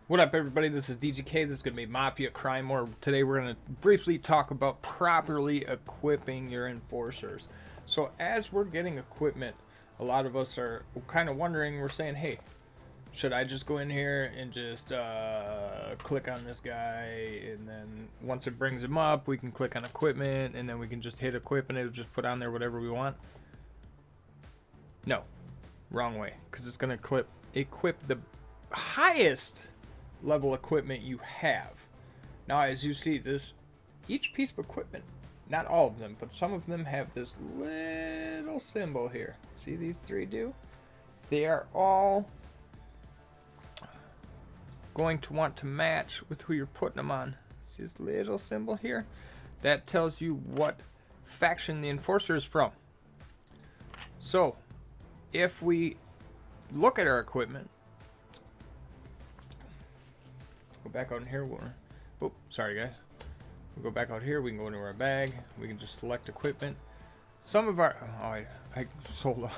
What up, everybody? This is DGK. This is going to be Mafia Crime War. Today, we're going to briefly talk about properly equipping your enforcers. So, as we're getting equipment, a lot of us are kind of wondering, we're saying, hey, should I just go in here and just click on this guy, and then once it brings him up, we can click on equipment, and then we can just hit equip, and it'll just put on there whatever we want? No. Wrong way. Because it's going to equip the highest level equipment you have. Now, as you see, each piece of equipment, not all of them, but some of them have this little symbol here. See these three do? They are all going to want to match with who you're putting them on. See this little symbol here? That tells you what faction the enforcer is from. So, if we look at our equipment, go back out in here. Oh, sorry guys. We'll go back out here. We can go into our bag. We can just select equipment. Some of our I sold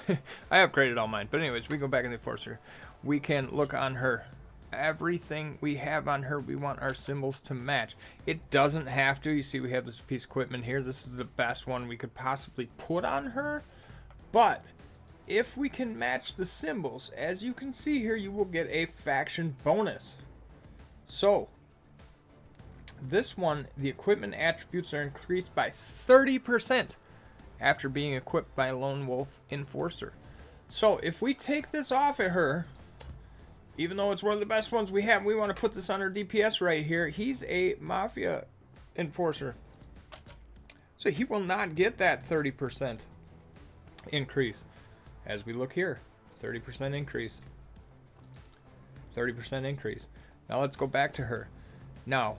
I upgraded all mine. But anyways, we go back in the enforcer. We can look on her. Everything we have on her, we want our symbols to match. It doesn't have to. You see, we have this piece of equipment here. This is the best one we could possibly put on her. But if we can match the symbols, as you can see here, you will get a faction bonus. So, this one, the equipment attributes are increased by 30% after being equipped by a lone wolf enforcer. So, if we take this off at her, even though it's one of the best ones we have, we want to put this on her DPS right here. He's a Mafia enforcer. So, he will not get that 30% increase. As we look here, 30% increase. 30% increase. Now let's go back to her. Now,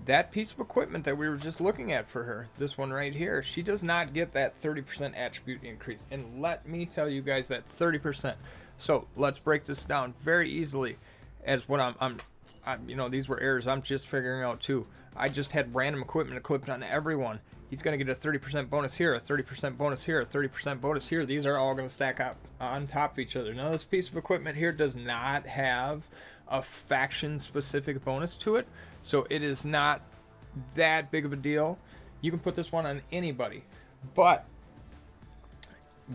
that piece of equipment that we were just looking at for her, this one right here, she does not get that 30% attribute increase. And let me tell you guys that 30%. So let's break this down very easily. As what I'm you know, these were errors I'm just figuring out too. I just had random equipment equipped on everyone. He's going to get a 30% bonus here, a 30% bonus here, a 30% bonus here. These are all going to stack up on top of each other. Now, this piece of equipment here does not have a faction-specific bonus to it, so it is not that big of a deal. You can put this one on anybody, but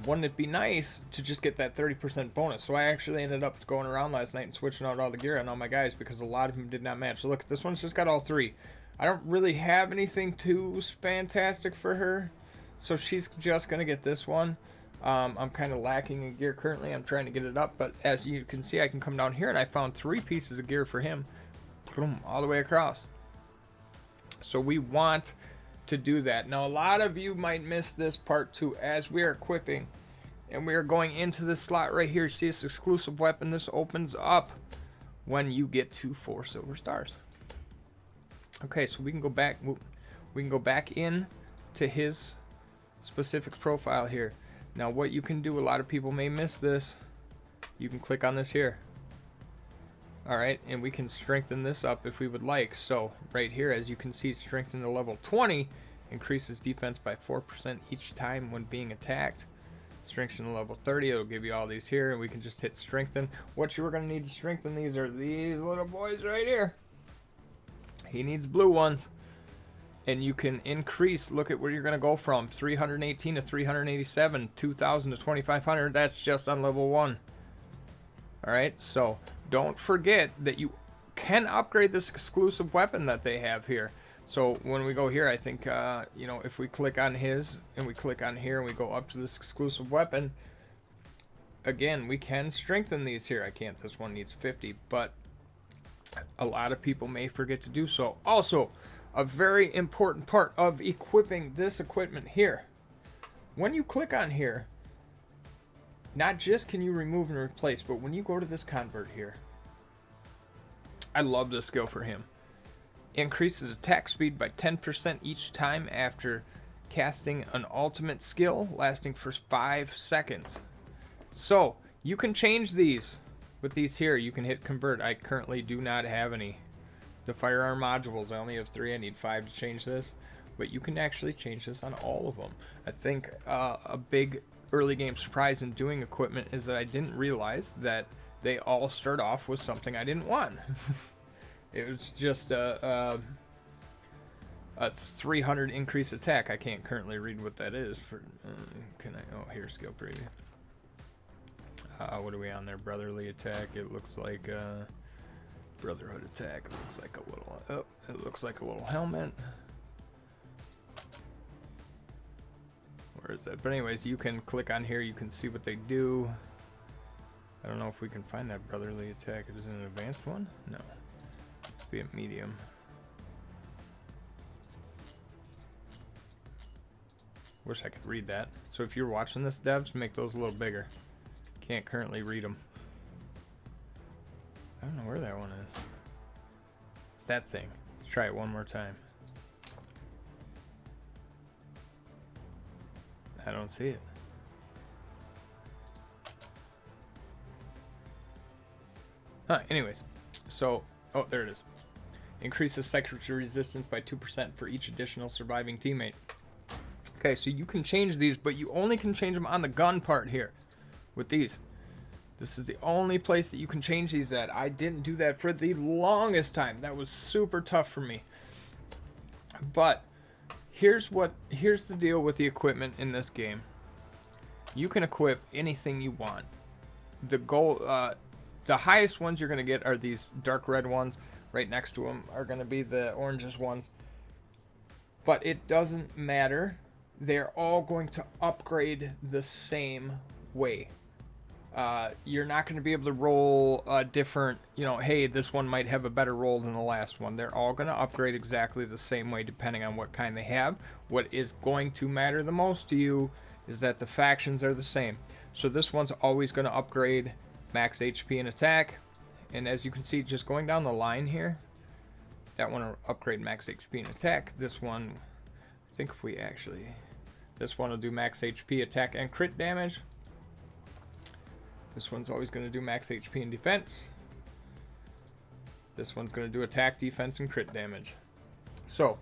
wouldn't it be nice to just get that 30% bonus? So I actually ended up going around last night and switching out all the gear on all my guys because a lot of them did not match. So look, this one's just got all three. I don't really have anything too fantastic for her, so she's just going to get this one. I'm kind of lacking in gear currently. I'm trying to get it up, but as you can see, I can come down here, and I found 3 pieces of gear for him. Boom, all the way across. So we want to do that. Now, a lot of you might miss this part too. As we are equipping, and we are going into this slot right here, see this exclusive weapon. This opens up when you get to 4 silver stars. Okay, so we can go back. We can go back in to his specific profile here. Now, what you can do, a lot of people may miss this. You can click on this here. All right, and we can strengthen this up if we would like. So right here, as you can see, strengthen to level 20 increases defense by 4% each time when being attacked. Strengthen to level 30, it'll give you all these here, and we can just hit strengthen. What you are going to need to strengthen these are these little boys right here. He needs blue ones. And you can increase, look at where you're going to go from, 318 to 387, 2,000 to 2,500. That's just on level 1. All right, so don't forget that you can upgrade this exclusive weapon that they have here. So when we go here, I think, you know, if we click on his and we click on here and we go up to this exclusive weapon, again, we can strengthen these here. I can't, this one needs 50, but a lot of people may forget to do so. Also, a very important part of equipping this equipment here. When you click on here, not just can you remove and replace, but when you go to this convert here, I love this skill for him. Increases attack speed by 10% each time after casting an ultimate skill lasting for 5 seconds. So you can change these with these here. You can hit convert. I currently do not have any. The firearm modules, I only have 3. I need 5 to change this, but you can actually change this on all of them. I think a big early game surprise in doing equipment is that I didn't realize that they all start off with something I didn't want. It was just a 300 increase attack. I can't currently read what that is. For can I? Oh, here, skill preview. What are we on there? Brotherly attack. It looks like brotherhood attack. It looks like a little. Oh, it looks like a little helmet. Where is that? But anyways, you can click on here. You can see what they do. I don't know if we can find that brotherly attack. It is an advanced one. No, be a medium. Wish I could read that. So if you're watching this, devs, make those a little bigger. Can't currently read them. I don't know where that one is. It's that thing. Let's try it one more time. I don't see it. Anyways. So, oh, there it is. Increases psychic resistance by 2% for each additional surviving teammate. Okay, so you can change these, but you only can change them on the gun part here with these. This is the only place that you can change these at. I didn't do that for the longest time. That was super tough for me. But here's the deal with the equipment in this game. You can equip anything you want. The goal, the highest ones you're going to get are these dark red ones. Right next to them are going to be the oranges ones. But it doesn't matter. They're all going to upgrade the same way. You're not going to be able to roll different, hey, this one might have a better roll than the last one. They're all going to upgrade exactly the same way depending on what kind they have. What is going to matter the most to you is that the factions are the same. So this one's always going to upgrade max HP and attack. And as you can see, just going down the line here, that one will upgrade max HP and attack. This one, I think if we actually... This one will do max HP, attack, and crit damage. This one's always going to do max HP and defense. This one's going to do attack, defense, and crit damage. So,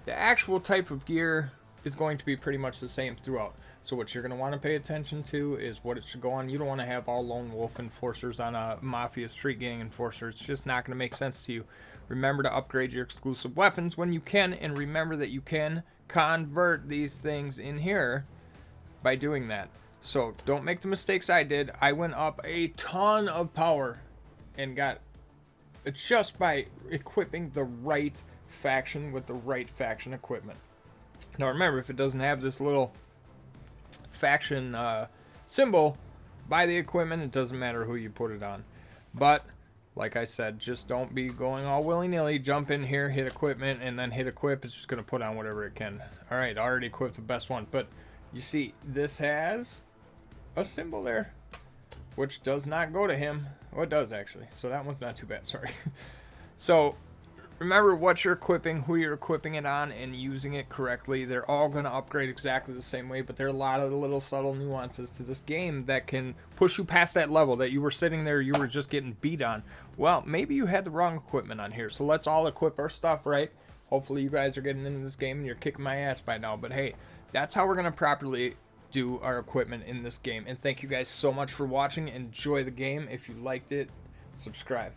the actual type of gear is going to be pretty much the same throughout. So what you're going to want to pay attention to is what it should go on. You don't want to have all lone wolf enforcers on a Mafia street gang enforcer. It's just not going to make sense to you. Remember to upgrade your exclusive weapons when you can, and remember that you can convert these things in here by doing that. So don't make the mistakes I did. I went up a ton of power and got it just by equipping the right faction with the right faction equipment. Now remember, if it doesn't have this little faction symbol by the equipment, it doesn't matter who you put it on. But like I said, just don't be going all willy-nilly. Jump in here, hit equipment, and then hit equip. It's just going to put on whatever it can. Alright, I already equipped the best one. But you see, this has a symbol there, which does not go to him. Oh, it does actually. So that one's not too bad, sorry. So remember what you're equipping, who you're equipping it on, and using it correctly. They're all going to upgrade exactly the same way, but there are a lot of little subtle nuances to this game that can push you past that level that you were sitting there, you were just getting beat on. Well, maybe you had the wrong equipment on here, so let's all equip our stuff, right? Hopefully you guys are getting into this game and you're kicking my ass by now, but hey, that's how we're going to properly do our equipment in this game. And thank you guys so much for watching. Enjoy the game. If you liked it, subscribe.